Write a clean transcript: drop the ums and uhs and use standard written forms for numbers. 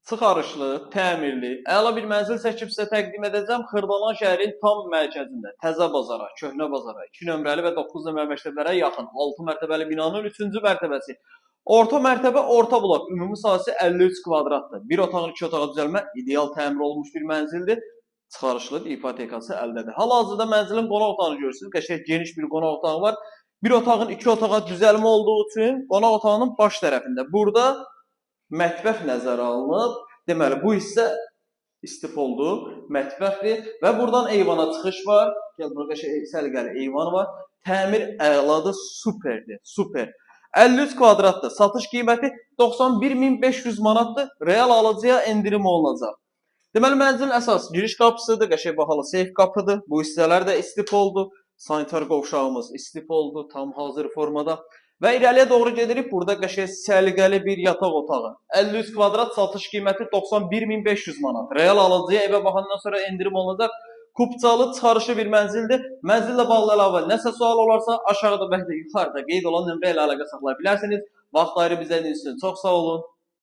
Çıxarışlı, təmirli, əla bir mənzil çəkib sizə təqdim edəcəm. Xırdalan şəhərin tam mərkəzində, Təzə bazara, Köhnə bazara, 2 nömrəli və 9 nömrəli məktəblərə yaxın 6 mərtəbəli binanın 3-cü mərtəbəsi. Orta mərtəbə, orta blok, ümumi sahəsi 53 kvadratdır. Bir otağın 2 otağa düzəlmə ideal təmir olunmuş bir mənzildir. Çıxarışlı ipotekası əldədir. Hal-hazırda mənzilin qonaq otağını görürsünüz. Qəşəng geniş bir qonaq otağı var. Bir otağın 2 otağa düzəlmə olduğu üçün qonaq otağının baş tərəfində. Burada mətbəx nəzərə alınıb. Deməli, bu hissə istifoldu, mətbəxdir və buradan eyvana çıxış var. Gəl, burada səliqəli eyvan var. Təmir əladır, superdir, super. 53 kvadratdır. Satış qiyməti 91.500 manatdır. Real alıcıya endirim olunacaq. Deməli, mənzilin əsas giriş qapısıdır, qəşəng bahalı seyf qapıdır. Bu hissələr də istifoldu. Sanitar qovşağımız istifoldu, tam hazır formada. Və irəliyə doğru gedirik. Burada qəşəng səliqəli bir yataq otağı. 53 kvadrat, satış qiyməti 91.500 manat. Real alıcıya evə baxandan sonra endirim olunacaq. Kupçalı, çıxarışlı bir mənzildir. Mənzillə bağlı əlavə nəsə sual olarsa aşağıda və yuxarıda qeyd olan nömrə ilə əlaqə saxlaya bilərsiniz. Vaxt ayırıb izlədiyiniz üçün çox sağ olun.